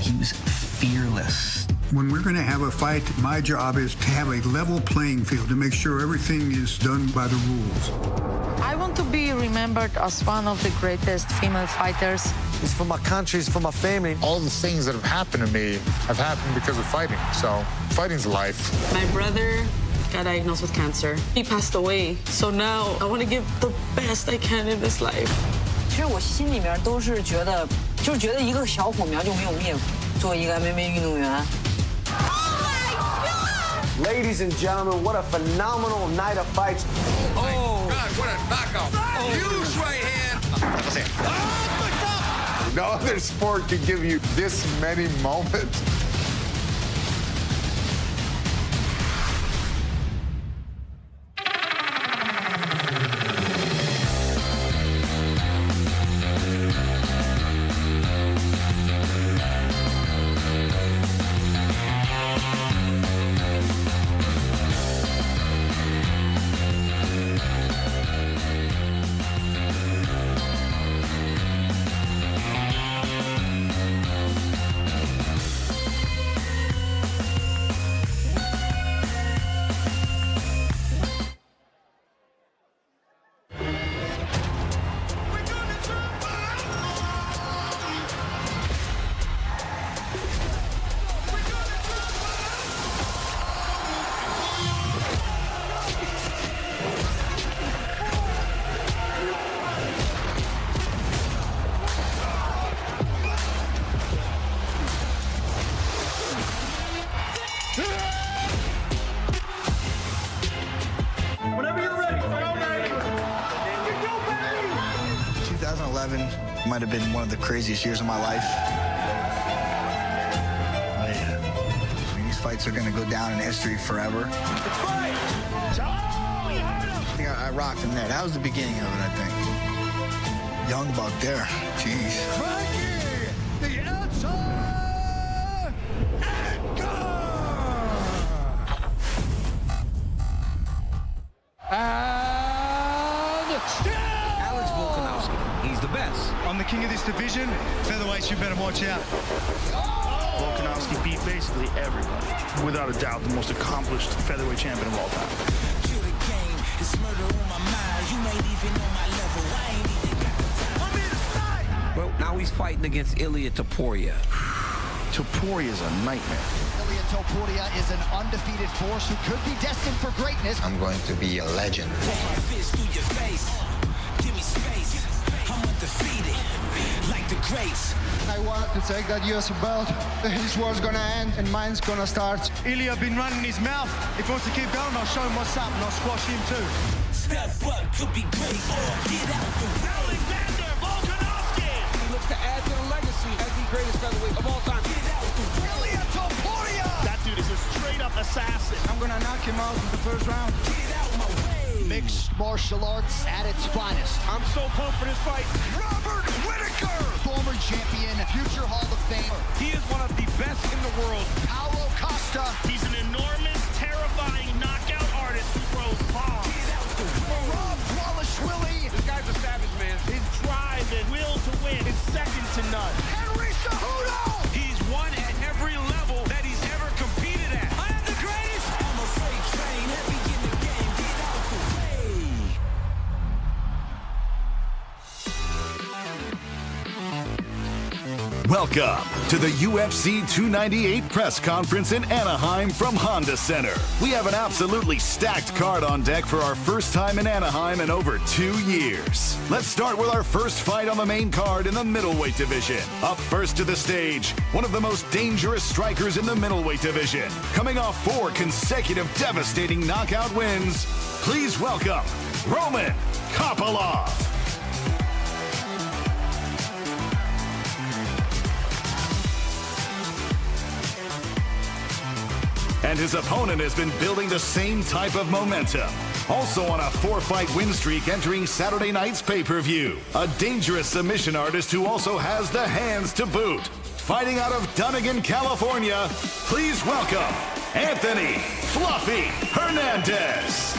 He was fearless. When we're going to have a fight, my job is to have a level playing field, to make sure everything is done by the rules. I want to be remembered as one of the greatest female fighters. It's for my country, it's for my family. All the things that have happened to me have happened because of fighting. So fighting's life. My brother got diagnosed with cancer. He passed away. So now I want to give the best I can in this life. 其实我心里面都是觉得，就是觉得一个小火苗就没有灭。作为一个 MMA 运动员。 Ladies and gentlemen, what a phenomenal night of fights. Oh, God, what a knockout. Oh. Huge right hand. No other sport can give you this many moments. Might have been one of the craziest years of my life. I mean, these fights are going to go down in history forever. I think I rocked him there. That was the beginning of it, I think. Young buck there. Jeez. Frankie, the answer, Alex Volkanovski, he's the best. I'm the king of this division. Featherweights, you better watch out. Volkanovski beat basically everybody. Without a doubt, the most accomplished featherweight champion of all time. Well, now he's fighting against Ilia Topuria. Topuria is a nightmare. Ilia Topuria is an undefeated force who could be destined for greatness. I'm going to be a legend. I want to take that UFC belt. His war's gonna end and mine's gonna start. Ilia been running his mouth. If he wants to keep going, I'll show him what's up and I'll squash him too. step up, could be great, or get out the way. Alexander Volkanovski! He looks to add to the legacy as the greatest featherweight of all time. Get out the way. Ilia Topuria! That dude is a straight-up assassin. I'm gonna knock him out in the first round. Get out my way! Mixed martial arts at its finest. I'm so pumped for this fight. Robert Whittaker! Former champion, future Hall of Famer. He is one of the best in the world. Paulo Costa. He's an enormous, terrifying knockout artist who throws bombs. Get out the way! Rob Willie. This guy's a savage, man. His drive and will to win is second to none. Henry Cejudo. He's won at every level that he's ever competed at. I am the greatest! I'm a freight train, heavy in the game, get out the way! Welcome to the UFC 298 press conference in Anaheim from Honda Center. We have an absolutely stacked card on deck for our first time in Anaheim in over 2 years. Let's start with our first fight on the main card in the middleweight division. Up first to the stage, one of the most dangerous strikers in the middleweight division. Coming off 4 consecutive devastating knockout wins, please welcome Roman Kopylov. And his opponent has been building the same type of momentum. Also on a 4-fight win streak entering Saturday night's pay-per-view. A dangerous submission artist who also has the hands to boot. Fighting out of Dunnigan, California, please welcome Anthony Fluffy Hernandez.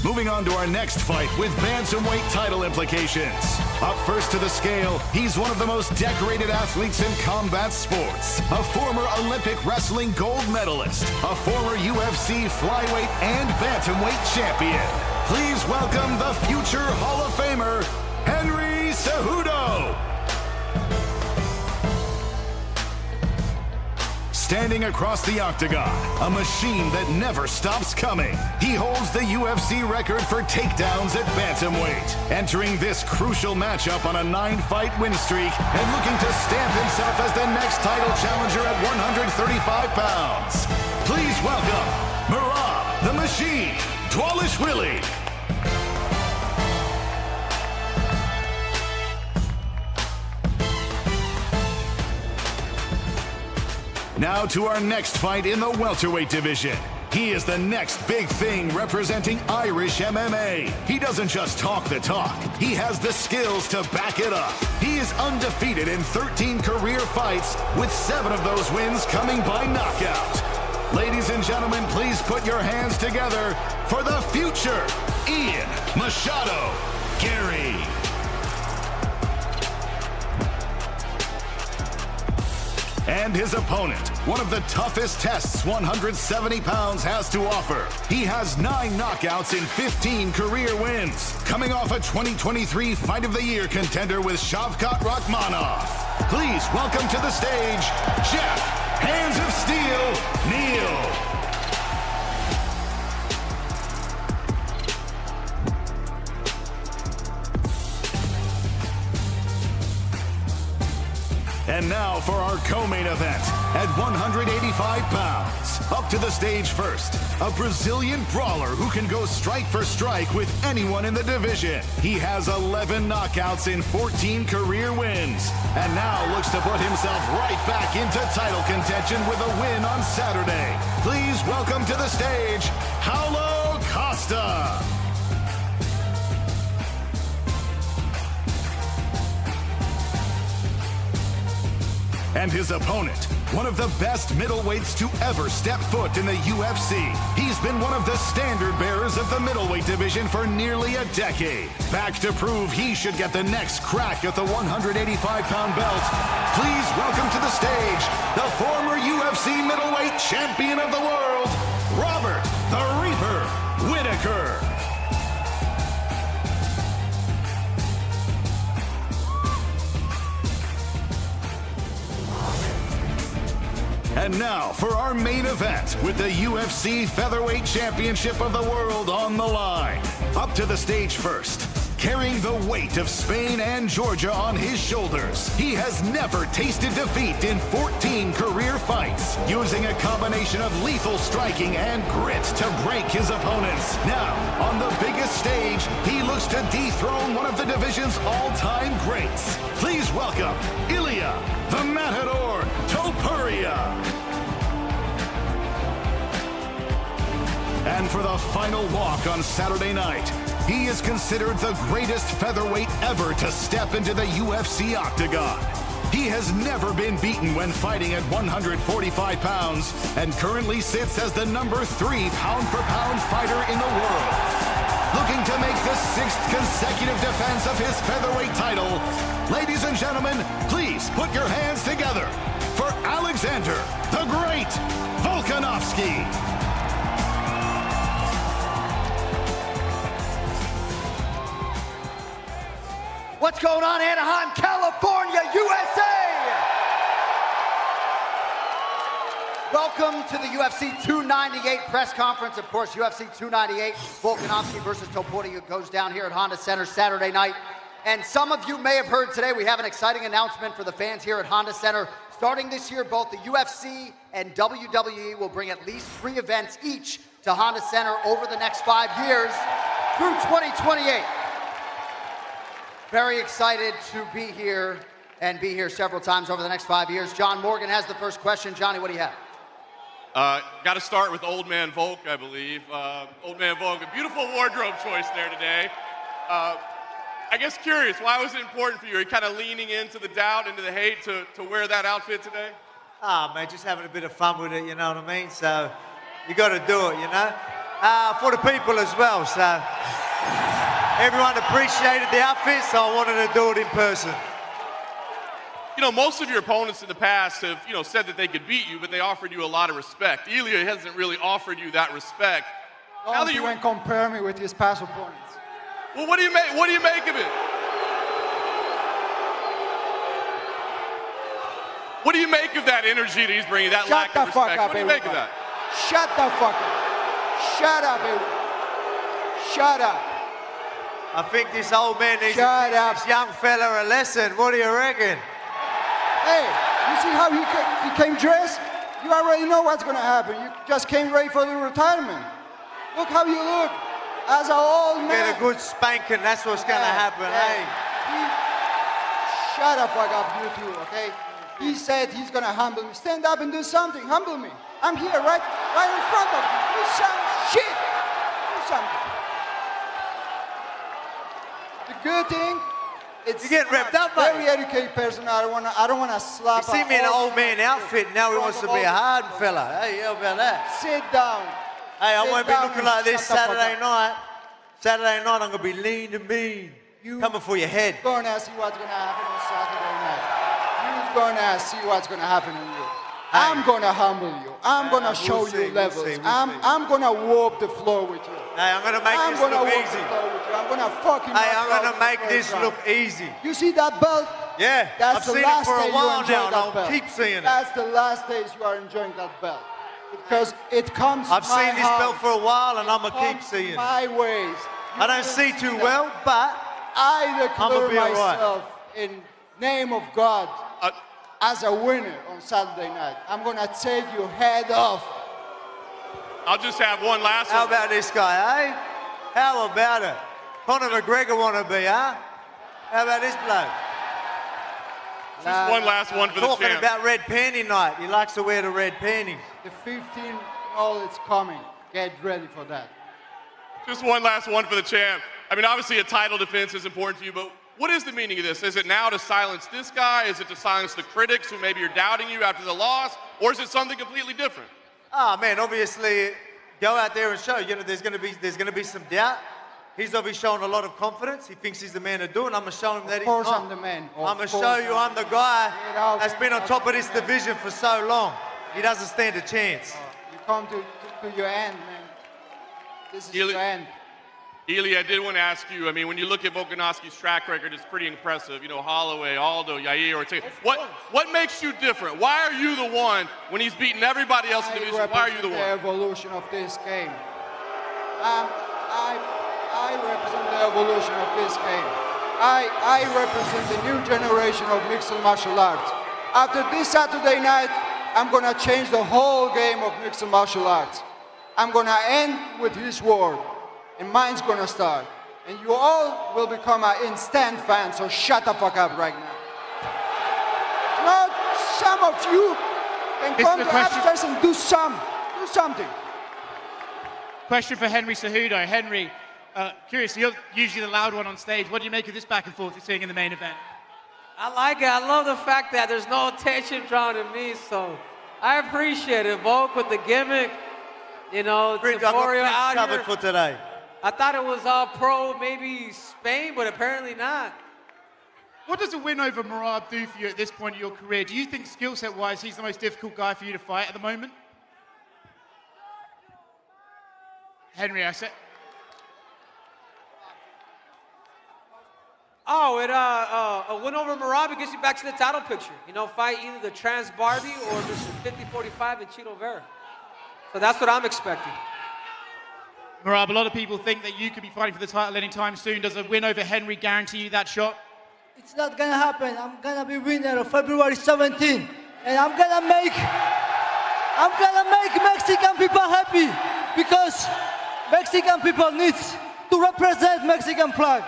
Moving on to our next fight with bantamweight title implications. Up first to the scale, he's one of the most decorated athletes in combat sports. A former Olympic wrestling gold medalist, a former UFC flyweight and bantamweight champion. Please welcome the future Hall of Famer, Henry Cejudo. Standing across the octagon, a machine that never stops coming. He holds the UFC record for takedowns at bantamweight. Entering this crucial matchup on a 9-fight win streak and looking to stamp himself as the next title challenger at 135 pounds. Please welcome Merab the Machine Dvalishvili. Now to our next fight in the welterweight division. He is the next big thing representing Irish MMA. He doesn't just talk the talk, he has the skills to back it up. He is undefeated in 13 career fights, with 7 of those wins coming by knockout. Ladies and gentlemen, please put your hands together for the future, Ilia Machado Garry. And his opponent, one of the toughest tests 170 pounds has to offer. He has 9 knockouts in 15 career wins, coming off a 2023 Fight of the Year contender with Shavkat Rakhmonov. Please welcome to the stage, Geoff Hands of Steel Neal. And now for our co-main event at 185 pounds. Up to the stage first, a Brazilian brawler who can go strike for strike with anyone in the division. He has 11 knockouts in 14 career wins, and now looks to put himself right back into title contention with a win on Saturday. Please welcome to the stage, Paulo Costa. And his opponent, one of the best middleweights to ever step foot in the UFC. He's been one of the standard bearers of the middleweight division for nearly a decade. Back to prove he should get the next crack at the 185-pound belt. Please welcome to the stage, the former UFC middleweight champion of the world, Robert the Reaper Whittaker. And now for our main event with the UFC Featherweight Championship of the World on the line. Up to the stage first, carrying the weight of Spain and Georgia on his shoulders. He has never tasted defeat in 14 career fights, using a combination of lethal striking and grit to break his opponents. Now, on the biggest stage, he looks to dethrone one of the division's all-time greats. Please welcome Ilia the Matador Topuria. And for the final walk on Saturday night, he is considered the greatest featherweight ever to step into the UFC octagon. He has never been beaten when fighting at 145 pounds and currently sits as the number 3 pound-for-pound fighter in the world. Looking to make the 6th consecutive defense of his featherweight title, ladies and gentlemen, please put your hands together for Alexander the Great Volkanovski. What's going on, Anaheim, California, USA? Welcome to the UFC 298 press conference. Of course, UFC 298, Volkanovski versus Topuria goes down here at Honda Center Saturday night. And some of you may have heard today, we have an exciting announcement for the fans here at Honda Center. Starting this year, both the UFC and WWE will bring at least 3 events each to Honda Center over the next 5 years through 2028. Very excited to be here and be here several times over the next 5 years. John Morgan has the first question. Johnny, what do you have? Got to start with Old Man Volk, I believe. Old Man Volk, a beautiful wardrobe choice there today. I guess curious, why was it important for you? Are you kind of leaning into the doubt, into the hate to wear that outfit today? Ah, man, just having a bit of fun with it, you know what I mean? So you got to do it, you know? for the people as well. So everyone appreciated the outfit, so I wanted to do it in person. You know, most of your opponents in the past have, said that they could beat you, but they offered you a lot of respect. Ilia hasn't really offered you that respect. Don't even compare me with his past opponents. Well, what do you make of it? What do you make of that energy that he's bringing, that lack of respect? What do you make of that? Shut the fuck up. Shut up, everyone. Shut up. I think this old man needs this young fella a lesson. What do you reckon? Hey, you see how he came dressed? You already know what's going to happen. You just came ready for the retirement. Look how you look as an old man. Get a good spanking, that's what's going to happen, hey? Shut the fuck up, you two, okay? He said he's going to humble me. Stand up and do something. Humble me. I'm here, right in front of you. Do some shit. Do something. The good thing, you get revved up, mate. Very educated person. I don't wanna slap. You see me in an old man outfit. Now he wants to be a hard fella. Hey, how about that? Sit down. Hey, I won't be looking like this Saturday night. Saturday night, I'm gonna be lean and mean. Coming for your head. You're gonna see what's gonna happen on Saturday night. You're gonna see what's gonna happen to you. I'm gonna humble you. I'm gonna show you levels. I'm gonna warp the floor with you. Hey, I'm gonna make this look easy. I'm gonna fucking. Hey, I'm gonna make this look easy. You see that belt? Yeah, that's I've seen it for a while now, and I'll keep seeing it. That's the last days you are enjoying that belt, because it comes. I've seen this belt for a while, and I'm gonna keep seeing it. My ways. I don't see too well, but I declare myself right. in name of God as a winner on Saturday night. I'm gonna take your head off. I'll just have one last one. How about this guy, eh? How about it? Conor McGregor want to be, huh? How about this bloke? Just one last one for the champ. Talking about red panty night. He likes to wear the red panties. The 15 all it's coming. Get ready for that. Just one last one for the champ. I mean, obviously a title defense is important to you, but what is the meaning of this? Is it now to silence this guy? Is it to silence the critics who maybe are doubting you after the loss? Or is it something completely different? Oh man, obviously, go out there and show. You know, there's gonna be some doubt. He's obviously showing a lot of confidence. He thinks he's the man to do it. I'm gonna show him that he's not. Of course I'm the man. I'm gonna show you I'm the guy that's been on top of this division for so long. He doesn't stand a chance. You come to your end, man. This is your end. Ilia, I did want to ask you, I mean, when you look at Volkanovski's track record, it's pretty impressive. You know, Holloway, Aldo, Yair, Ortega. What makes you different? Why are you the one, when he's beating everybody else in the division, why are you the one? The evolution of this game. I represent the evolution of this game. I represent the new generation of mixed martial arts. After this Saturday night, I'm going to change the whole game of mixed martial arts. I'm going to end with his word. And mine's gonna start. And you all will become an instant fan, so shut the fuck up right now. Now, some of you can come to upstairs and do something. Question for Henry Cejudo. Henry, curious, you're usually the loud one on stage. What do you make of this back and forth you're seeing in the main event? I like it. I love the fact that there's no attention drawn to me, so I appreciate it. Volk with the gimmick, you know, Topuria out here. For today. I thought it was all pro, maybe Spain, but apparently not. What does a win over Murad do for you at this point in your career? Do you think skill set wise he's the most difficult guy for you to fight at the moment? Henry, I said. Oh, a win over Murad gets you back to the title picture. You know, fight either the Trans Barbie or just 50-45 and Chito Vera. So that's what I'm expecting. Murad, a lot of people think that you could be fighting for the title anytime soon. Does a win over Henry guarantee you that shot? It's not gonna happen. I'm gonna be winner of February 17, and I'm gonna make Mexican people happy, because Mexican people need to represent Mexican flag.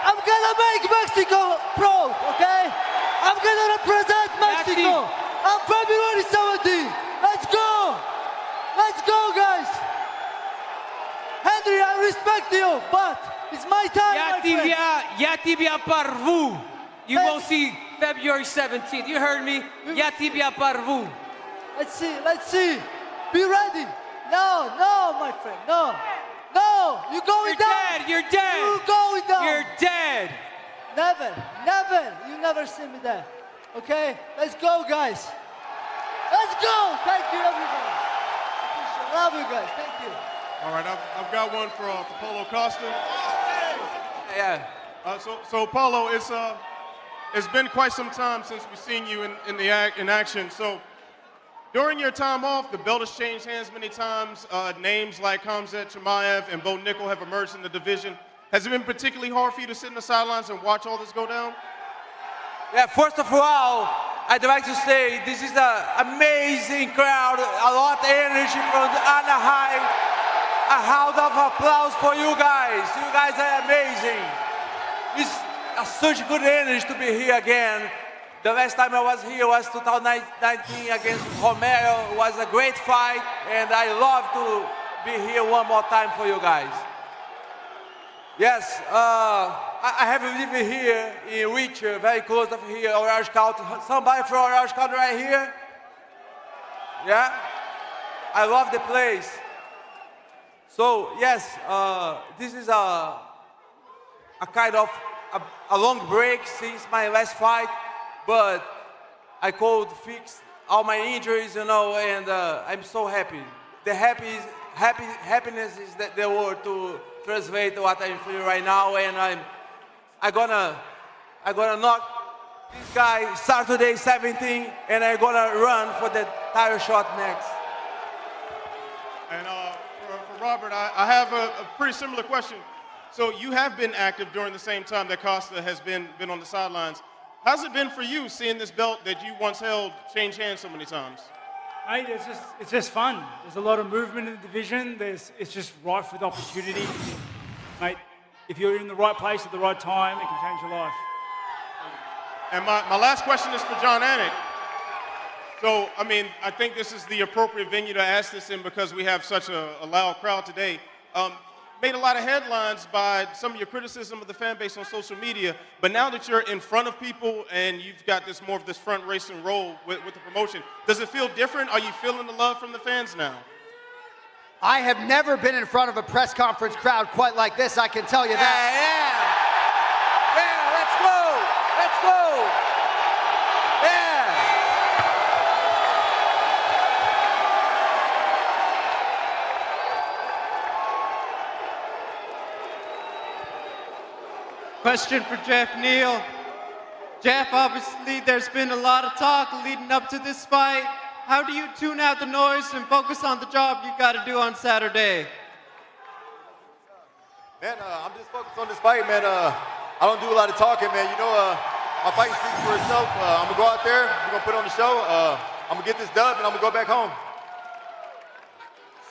I'm gonna make Mexico proud, okay? I'm gonna represent Mexico on February 17. Let's go! Let's go, guys! Henry, I respect you, but It's my time, my friend. Я тебя порву. You will see February 17th. You heard me? Я тебя порву. Let's see. Be ready. No, my friend, no. You're going down. You're dead. You're going down. You're dead. Never. You never see me there. Okay? Let's go, guys. Let's go. Thank you, everybody. Love you guys. Thank you. All right, I've got one for Paulo Costa. Yeah. So Paulo, it's been quite some time since we've seen you in action. So during your time off, the belt has changed hands many times. Names like Khamzat Chimaev and Bo Nickel have emerged in the division. Has it been particularly hard for you to sit in the sidelines and watch all this go down? Yeah, first of all, I'd like to say this is an amazing crowd, a lot of energy from Anaheim. A round of applause for you guys. You guys are amazing. It's such good energy to be here again. The last time I was here was 2019 against Romero. It was a great fight, and I love to be here one more time for you guys. Yes, I have lived here in Whittaker, very close to here, Orange County. Somebody from Orange County right here? Yeah? I love the place. So, yes, this is a kind of a long break since my last fight, but I could fix all my injuries, and I'm so happy. The happiness is the word to translate what I'm feeling right now, and I'm gonna knock this guy Saturday 17, and I'm gonna run for the title shot next. And for Robert, I have a pretty similar question. So you have been active during the same time that Costa has been on the sidelines. How's it been for you seeing this belt that you once held change hands so many times? Mate, it's just fun. There's a lot of movement in the division. It's just rife with opportunity. Mate, if you're in the right place at the right time, it can change your life. And my last question is for John Anik. So, I think this is the appropriate venue to ask this in because we have such a loud crowd today. Made a lot of headlines by some of your criticism of the fan base on social media, but now that you're in front of people and you've got more of this front racing role with the promotion, does it feel different? Are you feeling the love from the fans now? I have never been in front of a press conference crowd quite like this, I can tell you that. Yeah, let's go! Yeah! Question for Geoff Neal. Geoff, obviously there's been a lot of talk leading up to this fight. How do you tune out the noise and focus on the job you got to do on Saturday? Man, I'm just focused on this fight, man. I don't do a lot of talking, man. My fight speaks for itself. I'm going to go out there, we're going to put on the show. I'm going to get this dub, and I'm going to go back home.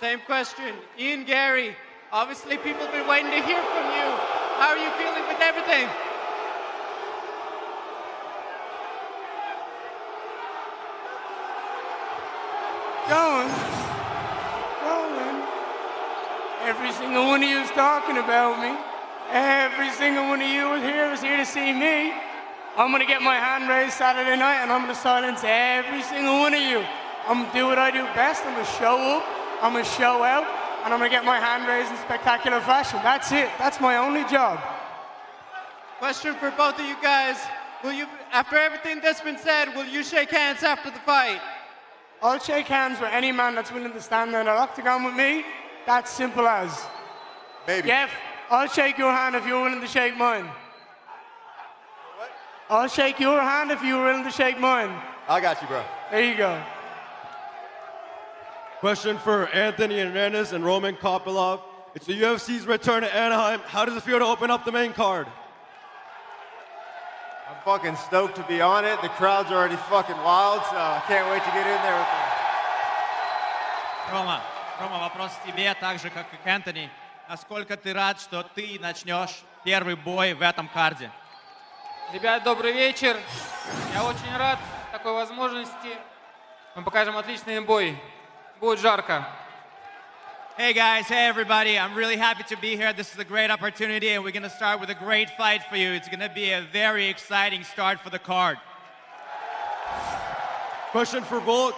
Same question. Ian Garry, obviously people have been waiting to hear from you. How are you feeling with everything? Going. Every single one of you is talking about me. Every single one of you is here to see me. I'm gonna get my hand raised Saturday night and I'm gonna silence every single one of you. I'm gonna do what I do best. I'm gonna show up, I'm gonna show out, and I'm gonna get my hand raised in spectacular fashion. That's it, that's my only job. Question for both of you guys. Will you, after everything that's been said, will you shake hands after the fight? I'll shake hands with any man that's willing to stand there in an octagon with me. That's simple as. Maybe. Geoff, I'll shake your hand if you're willing to shake mine. What? I'll shake your hand if you're willing to shake mine. I got you, bro. There you go. Question for Anthony Hernandez and Roman Kopylov. It's the UFC's return to Anaheim. How does it feel to open up the main card? I'm fucking stoked to be on it. The crowd's already fucking wild, so I can't wait to get in there with them. Рома, вопрос тебе, так же, как и к Энтони. Насколько ты рад, что ты начнешь первый бой в этом карде? Ребят, добрый вечер. Я очень рад такой возможности. Мы покажем отличный бой. Будет жарко. Hey guys, hey everybody. I'm really happy to be here. This is a great opportunity, and we're going to start with a great fight for you. It's going to be a very exciting start for the card. Question for Volk.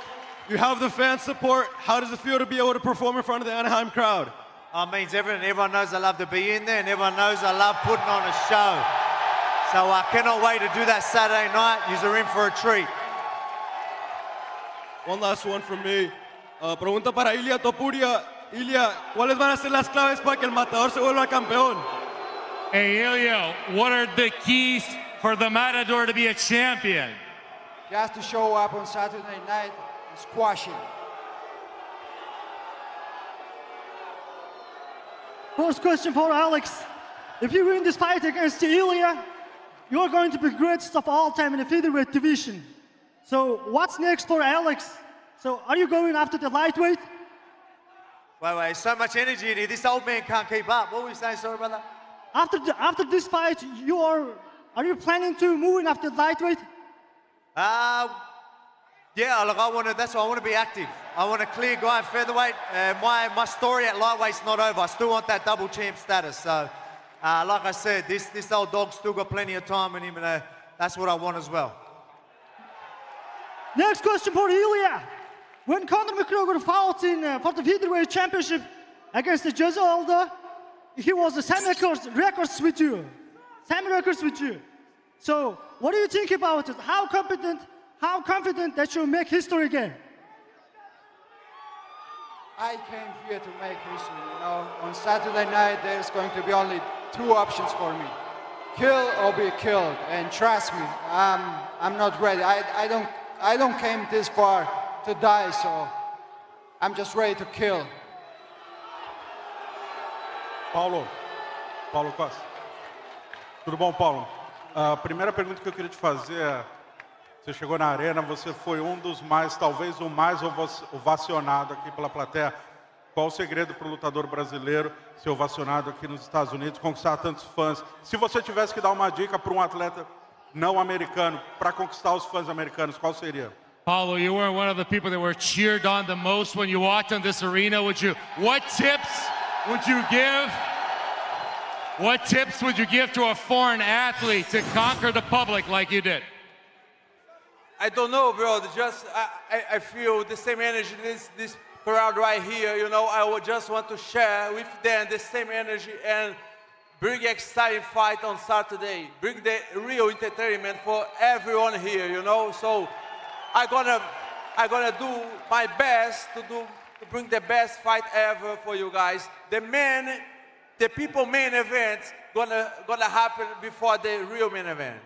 You have the fan support. How does it feel to be able to perform in front of the Anaheim crowd? It means everything. Everyone knows I love to be in there, and everyone knows I love putting on a show. So I cannot wait to do that Saturday night. You're in for a treat. One last one from me. Pregunta para Ilia Topuria. Ilia, ¿cuáles van a ser las claves para que el matador se vuelva campeón? Hey, Ilia, what are the keys for the matador to be a champion? He has to show up on Saturday night and squash him. First question for Alex. If you win this fight against Ilia, you're going to be greatest of all time in the featherweight division. So what's next for Alex? So are you going after the lightweight? Wait, so much energy in here. This old man can't keep up. What were you saying, sorry, brother? After this fight, are you planning to move in after lightweight? Yeah, look, that's why I want to be active. I want a clear guy in featherweight. My story at lightweight's not over. I still want that double champ status. So, like I said, this old dog's still got plenty of time in him, and that's what I want as well. Next question for Ilia. When Conor McGregor fought for the featherweight championship against the Jose Aldo, he was the same records with you. Same records with you. So, what do you think about it? How confident that you'll make history again? I came here to make history, you know. On Saturday night, there's going to be only two options for me. Kill or be killed. And trust me, I'm not ready. I don't came this far to die, so I'm just ready to kill. Paulo Costa. Tudo bom, Paulo? A primeira pergunta que eu queria te fazer é, você chegou na arena, você foi um dos mais, talvez o mais ovacionado aqui pela plateia. Qual o segredo para o lutador brasileiro ser ovacionado aqui nos Estados Unidos, conquistar tantos fãs? Se você tivesse que dar uma dica para um atleta não americano, para conquistar os fãs americanos, qual seria? Paulo, you were one of the people that were cheered on the most when you walked in this arena. What tips would you give? What tips would you give to a foreign athlete to conquer the public like you did? I don't know, bro. I feel the same energy this crowd right here. You know, I would just want to share with them the same energy and bring exciting fight on Saturday. Bring the real entertainment for everyone here. You know, so I'm gonna do my best to bring the best fight ever for you guys. The people main event gonna happen before the real main event.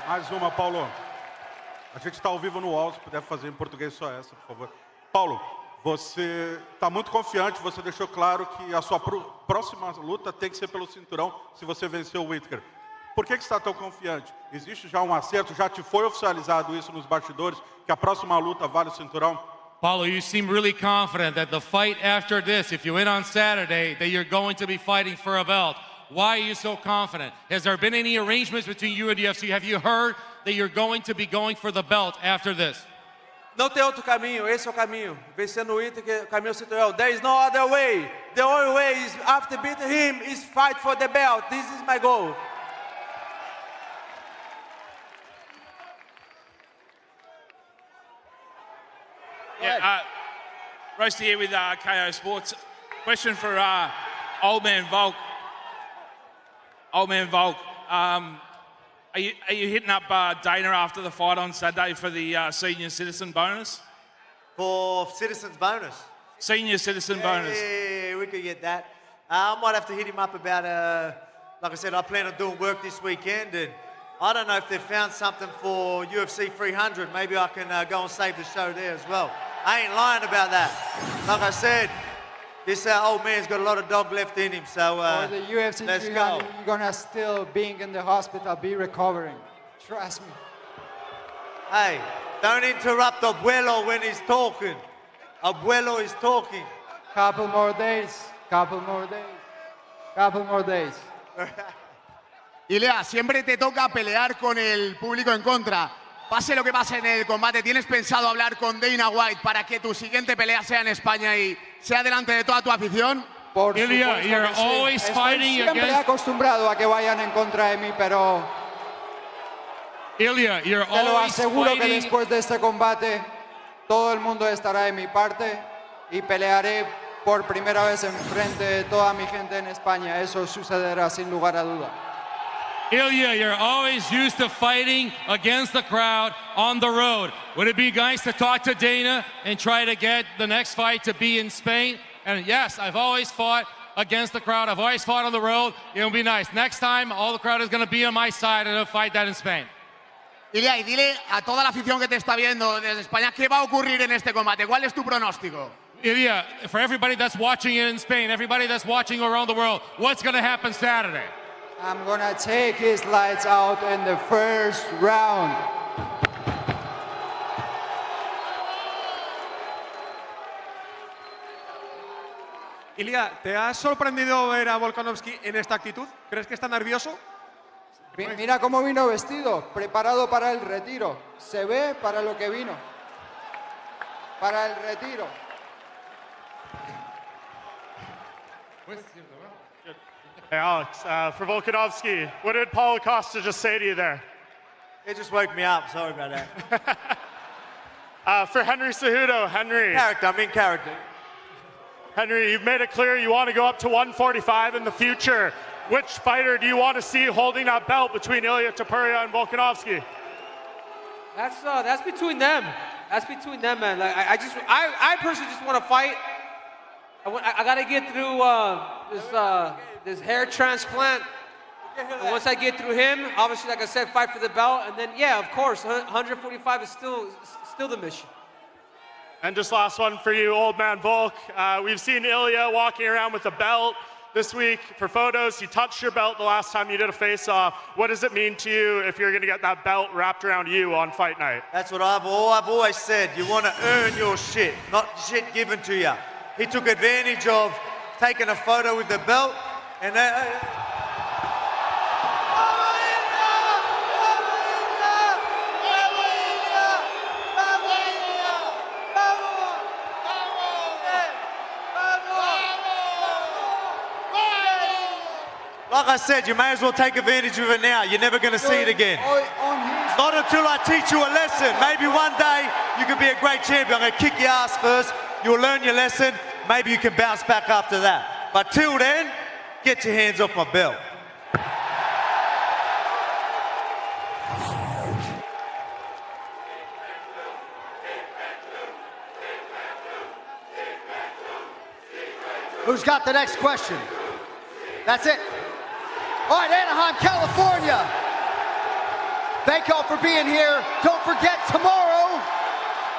Mais uma, Paulo. A gente está ao vivo no UOL, se puder fazer em português só essa, por favor. Paulo, você está muito confiante, você deixou claro que a sua próxima luta tem que ser pelo cinturão se você vencer o Whittaker. Por que você está tão confiante? Existe já um acerto, já te foi oficializado isso nos bastidores, que a próxima luta vale o cinturão? Paulo, you seem really confident that the fight after this, if you win on Saturday, that you're going to be fighting for a belt. Why are you so confident? Has there been any arrangements between you and the UFC? Have you heard that you're going to be going for the belt after this? Não tem outro caminho, esse é o caminho. Vencendo o Whittaker, o caminho ao cinturão. There is no other way. The only way is, after beating him, is fight for the belt. This is my goal. Yeah, Roasty here with KO Sports. Question for Old Man Volk. Old Man Volk, are you hitting up Dana after the fight on Saturday for the senior citizen bonus? For citizens bonus? Senior citizen bonus. Yeah, we could get that. I might have to hit him up about, like I said, I plan on doing work this weekend, and I don't know if they've found something for UFC 300. Maybe I can go and save the show there as well. I ain't lying about that. Like I said, this old man's got a lot of dog left in him, so for the UFC let's 300, go. you're gonna still, being in the hospital, be recovering. Trust me. Hey, don't interrupt Abuelo when he's talking. Abuelo is talking. Couple more days. Couple more days. Ilia, siempre te toca pelear con el público en contra. pase lo que pase en el combate, ¿tienes pensado hablar con Dana White para que tu siguiente pelea sea en España y sea delante de toda tu afición? Por Ilia, supuesto you're que sí. always Estoy fighting siempre against- acostumbrado a que vayan en contra de mí, pero Ilia, you're te lo always aseguro que fighting. después de este combate todo el mundo estará de mi parte y pelearé por primera vez en frente de toda mi gente en España. Eso sucederá sin lugar a duda. Ilia, you're always used to fighting against the crowd on the road. Would it be nice to talk to Dana and try to get the next fight to be in Spain? And yes, I've always fought against the crowd. I've always fought on the road. It would be nice. Next time, all the crowd is going to be on my side and I'll fight that in Spain. Ilia, y dile a toda la afición que te está viendo desde España, ¿qué va a ocurrir en este combate? ¿Cuál es tu pronóstico? Ilia, for everybody that's watching it in Spain, everybody that's watching around the world, what's going to happen Saturday? I'm gonna take his lights out in the first round. Ilia, ¿te ha sorprendido ver a Volkanovski en esta actitud? ¿Crees que está nervioso? Mira cómo vino vestido, preparado para el retiro. Se ve para lo que vino. Para el retiro. Hey, Alex, for Volkanovski, what did Paulo Costa just say to you there? It just woke me up. Sorry about that. For Henry Cejudo, Henry. Character, I'm in character. Henry, you've made it clear you want to go up to 145 in the future. Which fighter do you want to see holding that belt between Ilia Topuria and Volkanovski? That's between them. That's between them, man. Like I personally just want to fight. I got to get through this hair transplant. And once I get through him, obviously, like I said, fight for the belt, and then yeah, of course, 145 is still the mission. And just last one for you, old man Volk. We've seen Ilia walking around with a belt this week for photos. He touched your belt the last time you did a face-off. What does it mean to you if you're going to get that belt wrapped around you on fight night? That's what I've always said. You want to earn your shit, not shit given to you. He took advantage of taking a photo with the belt, and like I said, you may as well take advantage of it now. You're never going to see it again. Not until I teach you a lesson. Maybe one day you could be a great champion. I'm going to kick your ass first. You'll learn your lesson. Maybe you can bounce back after that. But till then, get your hands off my belt. Who's got the next question? That's it. All right, Anaheim, California. Thank y'all for being here. Don't forget, tomorrow,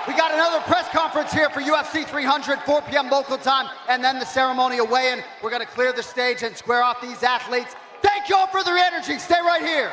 we got another press conference here for UFC 300, 4 p.m. local time, and then the ceremonial weigh-in. We're going to clear the stage and square off these athletes. Thank y'all for their energy. Stay right here.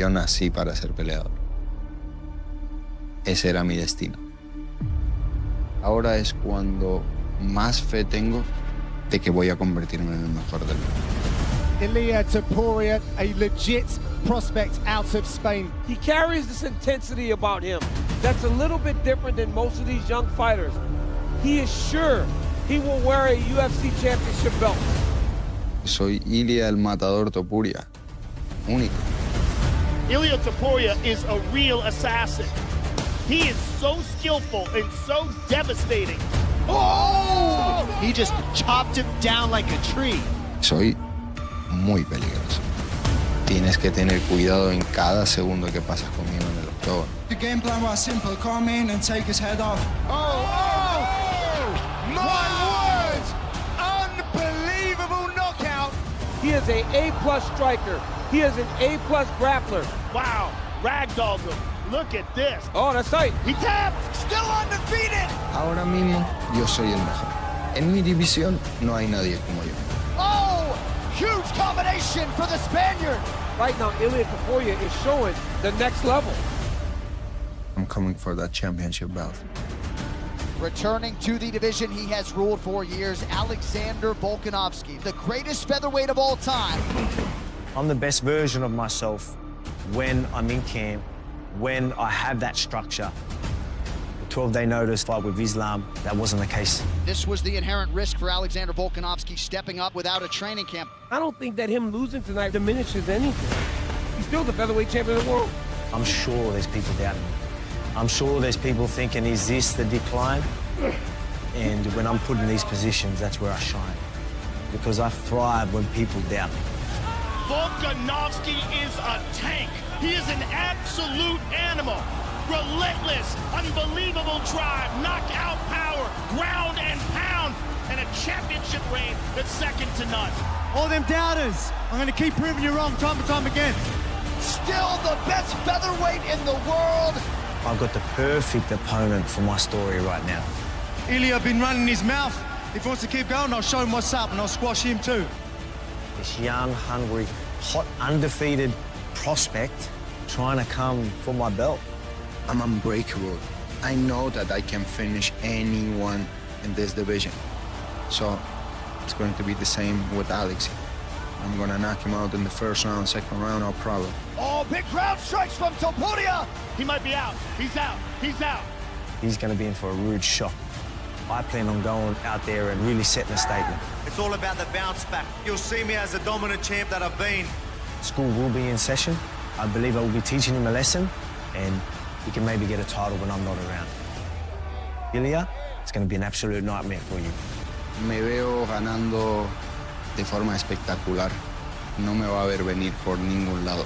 Yo nací para ser peleador. Ese era mi destino. Ahora es cuando más fe tengo de que voy a convertirme en el mejor del mundo. Ilia Topuria, a legit prospect out of Spain. He carries this intensity about him that's a little bit different than most of these young fighters. He is sure he will wear a UFC championship belt. Soy Ilia el Matador Topuria. Único. Ilia Topuria is a real assassin. He is so skillful and so devastating. Oh! He just chopped him down like a tree. Soy muy peligroso. Tienes que tener cuidado en cada segundo que pasas conmigo en el octógono. The game plan was simple. Come in and take his head off. My words! Unbelievable knockout! He is an A+ striker. He is an A+ grappler. Wow, ragdolled him. Look at this. Oh, that's tight. He tapped, still undefeated. Ahora mismo yo soy el mejor. En mi división no hay nadie como yo. Oh, huge combination for the Spaniard. Right now, Ilia Topuria is showing the next level. I'm coming for that championship belt. Returning to the division he has ruled for years, Alexander Volkanovski, the greatest featherweight of all time. I'm the best version of myself when I'm in camp, when I have that structure. The 12-day notice fight with Islam, that wasn't the case. This was the inherent risk for Alexander Volkanovski, stepping up without a training camp. I don't think that him losing tonight diminishes anything. He's still the featherweight champion of the world. I'm sure there's people doubting me. I'm sure there's people thinking, is this the decline? And when I'm put in these positions, that's where I shine. Because I thrive when people doubt me. Volkanovski is a tank. He is an absolute animal. Relentless, unbelievable drive, knockout power, ground and pound, and a championship reign that's second to none. All them doubters, I'm going to keep proving you wrong time and time again. Still the best featherweight in the world. I've got the perfect opponent for my story right now. Ilia been running his mouth. If he wants to keep going, I'll show him what's up and I'll squash him too. This young, hungry, hot, undefeated prospect trying to come for my belt. I'm unbreakable. I know that I can finish anyone in this division. So it's going to be the same with Alex. I'm going to knock him out in the first round, second round, no problem. Oh, big ground strikes from Topuria. He might be out. He's out. He's out. He's going to be in for a rude shock. I plan on going out there and really setting a statement. It's all about the bounce back. You'll see me as a dominant champ that I've been. School will be in session. I believe I will be teaching him a lesson, and he can maybe get a title when I'm not around. Ilia, it's going to be an absolute nightmare for you. Me veo ganando de forma espectacular. No me va a ver venir por ningún lado.